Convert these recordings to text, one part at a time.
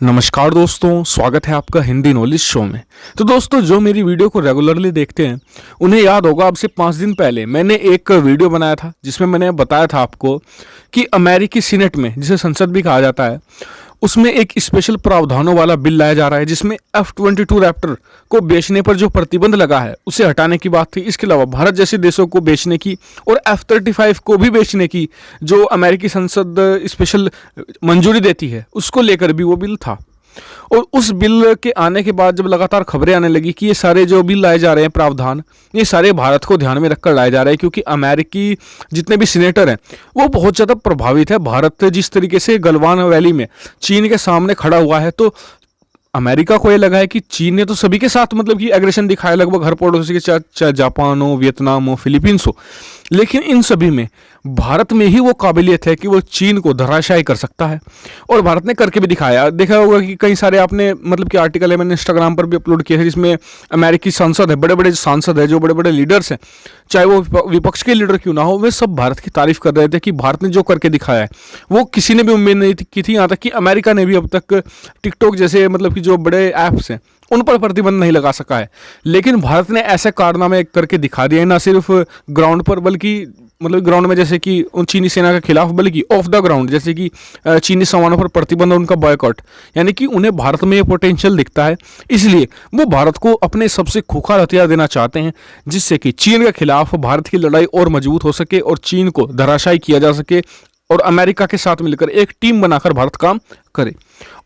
नमस्कार दोस्तों, स्वागत है आपका हिंदी नॉलेज शो में। तो दोस्तों, जो मेरी वीडियो को रेगुलरली देखते हैं उन्हें याद होगा, अब से 5 दिन पहले मैंने एक वीडियो बनाया था जिसमें मैंने बताया था आपको कि अमेरिकी सीनेट में, जिसे संसद भी कहा जाता है, उसमें एक स्पेशल प्रावधानों वाला बिल लाया जा रहा है जिसमें F-22 रैप्टर को बेचने पर जो प्रतिबंध लगा है उसे हटाने की बात थी। इसके अलावा भारत जैसे देशों को बेचने की और F-35 को भी बेचने की जो अमेरिकी संसद स्पेशल मंजूरी देती है उसको लेकर भी वो बिल था। और उस बिल के आने के बाद जब लगातार खबरें आने लगी कि ये सारे जो बिल लाए जा रहे हैं प्रावधान, ये सारे भारत को ध्यान में रखकर लाए जा रहे हैं, क्योंकि अमेरिकी जितने भी सीनेटर हैं वो बहुत ज़्यादा प्रभावित है। भारत जिस तरीके से गलवान वैली में चीन के सामने खड़ा हुआ है, तो अमेरिका को ये लगा है कि चीन ने तो सभी के साथ मतलब कि एग्रेशन दिखाया, लगभग हर पड़ोसी के, चाहे जापान हो, वियतनाम हो, फिलीपींस हो, लेकिन इन सभी में भारत में ही वो काबिलियत है कि वो चीन को धराशायी कर सकता है। और भारत ने करके भी दिखाया। देखा होगा कि कई सारे आपने मतलब कि आर्टिकल है, मैंने इंस्टाग्राम पर भी अपलोड किए हैं, जिसमें अमेरिकी सांसद है, बड़े बड़े सांसद है, जो बड़े बड़े लीडर्स हैं, चाहे वो विपक्ष के लीडर क्यों ना हो, वे सब भारत की तारीफ कर रहे थे कि भारत ने जो करके दिखाया है वो किसी ने भी उम्मीद नहीं की थी। यहाँ तक कि अमेरिका ने भी अब तक टिकटॉक जैसे मतलब कि जो बड़े ऐप्स हैं उन पर प्रतिबंध नहीं लगा सका है, लेकिन भारत ने ऐसे कारनामे करके दिखा दिए, ना सिर्फ ग्राउंड पर बल्कि मतलब ग्राउंड में जैसे कि उन चीनी सेना के खिलाफ, बल्कि ऑफ द ग्राउंड जैसे कि चीनी सामानों पर प्रतिबंध, उनका बॉयकॉट, यानी कि उन्हें भारत में ये पोटेंशियल दिखता है, इसलिए वो भारत को अपने सबसे खूंखार हथियार देना चाहते हैं, जिससे कि चीन के खिलाफ भारत की लड़ाई और मजबूत हो सके और चीन को धराशायी किया जा सके और अमेरिका के साथ मिलकर एक टीम बनाकर भारत काम करे।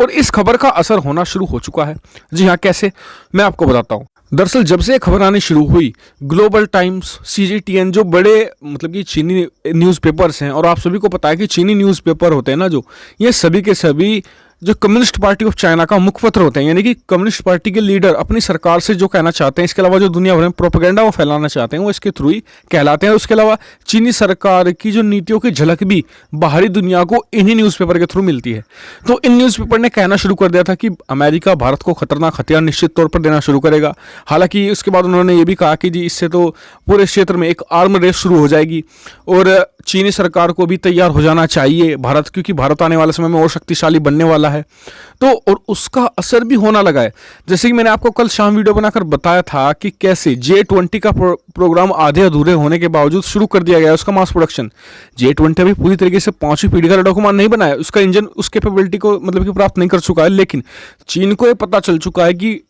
और इस खबर का असर होना शुरू हो चुका है। जी हाँ, कैसे, मैं आपको बताता हूँ। दरअसल जब से खबर आनी शुरू हुई, ग्लोबल टाइम्स, CGTN, जो बड़े मतलब कि चीनी न्यूज़पेपर्स हैं, और आप सभी को पता है कि चीनी न्यूज़पेपर होते हैं ना, जो ये सभी के सभी जो कम्युनिस्ट पार्टी ऑफ चाइना का मुखपत्र होते हैं, यानी कि कम्युनिस्ट पार्टी के लीडर अपनी सरकार से जो कहना चाहते हैं, इसके अलावा जो दुनिया भर में प्रोपेगेंडा वो फैलाना चाहते हैं, वो इसके थ्रू ही कहलाते हैं। उसके अलावा चीनी सरकार की जो नीतियों की झलक भी बाहरी दुनिया को इन्हीं न्यूज़पेपर के थ्रू मिलती है। तो इन न्यूज़पेपर ने कहना शुरू कर दिया था कि अमेरिका भारत को खतरनाक हथियार निश्चित तौर पर देना शुरू करेगा। हालांकि उसके बाद उन्होंने ये भी कहा कि जी इससे तो पूरे क्षेत्र में एक आर्म रेस शुरू हो जाएगी और चीनी सरकार को भी तैयार हो जाना चाहिए भारत, क्योंकि भारत आने वाले समय में और शक्तिशाली बनने वाला है। तो और उसका असर भी होना लगा है। जैसे कि मैंने आपको कल शाम वीडियो बनाकर बताया था कि कैसे J-20 का प्रोग्राम आधे अधूरे होने के बावजूद शुरू कर दिया गया है उसका मास प्रोडक्शन। J-20 अभी पूरी तरीके से 5वीं पीढ़ी का लड़ाकू विमान नहीं बनाया, उसका इंजन उस कैपेबिलिटी को मतलब कि प्राप्त नहीं कर चुका है, लेकिन चीन को यह पता चल चुका है कि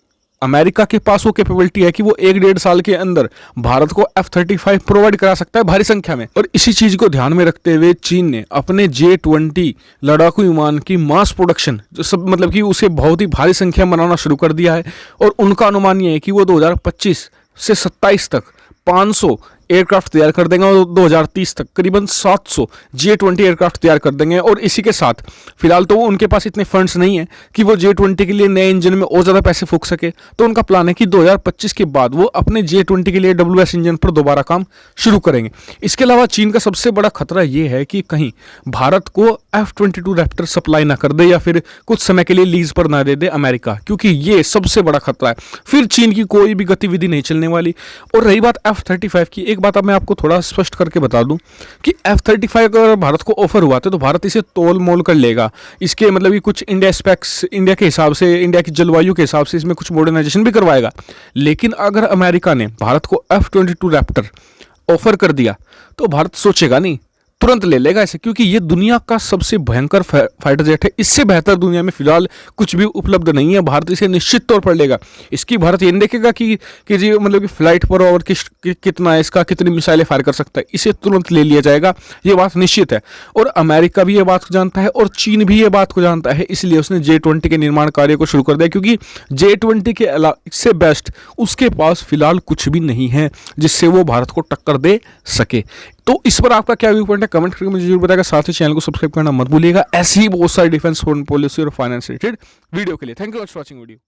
अमेरिका के पास वो कैपेबिलिटी है कि वो 1-1.5 साल के अंदर भारत को F-35 प्रोवाइड करा सकता है भारी संख्या में। और इसी चीज को ध्यान में रखते हुए चीन ने अपने J-20 लड़ाकू विमान की मास प्रोडक्शन जो सब मतलब कि उसे बहुत ही भारी संख्या में बनाना शुरू कर दिया है। और उनका अनुमान ये है कि वो 2025 से 27 तक 500 एयरक्राफ्ट तैयार कर देंगे और 2030 तक करीबन 700 J-20 एयरक्राफ्ट तैयार कर देंगे। और इसी के साथ फिलहाल तो उनके पास इतने फंड्स नहीं है कि वो J-20 के लिए नए इंजन में और ज़्यादा पैसे फूंक सके, तो उनका प्लान है कि 2025 के बाद वो अपने J-20 के लिए WS इंजन पर दोबारा काम शुरू करेंगे। इसके अलावा चीन का सबसे बड़ा खतरा ये है कि कहीं भारत को F-22 रैप्टर सप्लाई ना कर दे या फिर कुछ समय के लिए लीज पर ना दे दे अमेरिका, क्योंकि ये सबसे बड़ा खतरा है। फिर चीन की कोई भी गतिविधि नहीं चलने वाली। और रही बात F-35 की, एक बात अब मैं आपको थोड़ा स्पष्ट करके बता दूं कि F-35 अगर भारत को ऑफर हुआ तो भारत इसे तोल मोल कर लेगा। इसके मतलब कि कुछ इंडिया स्पेक्स, इंडिया के हिसाब से, इंडिया की जलवायु के हिसाब से इसमें कुछ मॉडर्नाइजेशन भी करवाएगा। लेकिन अगर अमेरिका ने भारत को F-22 रैप्टर ऑफर कर दिया तो भारत सोचेगा नहीं, तुरंत ले लेगा इसे, क्योंकि ये दुनिया का सबसे भयंकर फाइटर जेट है। इससे बेहतर दुनिया में फिलहाल कुछ भी उपलब्ध नहीं है। भारत इसे निश्चित तौर पर लेगा। इसकी भारत ये नहीं देखेगा कि जी मतलब कि फ्लाइट पर और कितना है इसका, कितनी मिसाइलें फायर कर सकता है, इसे तुरंत ले लिया जाएगा, ये बात निश्चित है। और अमेरिका भी ये बात को जानता है और चीन भी ये बात को जानता है, इसलिए उसने J-20 के निर्माण कार्य को शुरू कर दिया, क्योंकि J-20 के अलावा इससे बेस्ट उसके पास फिलहाल कुछ भी नहीं है जिससे वो भारत को टक्कर दे सके। तो इस पर आपका क्या व्यू पॉइंट है, कमेंट करके मुझे जरूर बताएगा। साथ ही चैनल को सब्सक्राइब करना मत भूलिएगा ऐसी ही बहुत सारी डिफेंस, फॉरेन पॉलिसी और फाइनेंस रिलेटेड वीडियो के लिए। Thank you for watching video.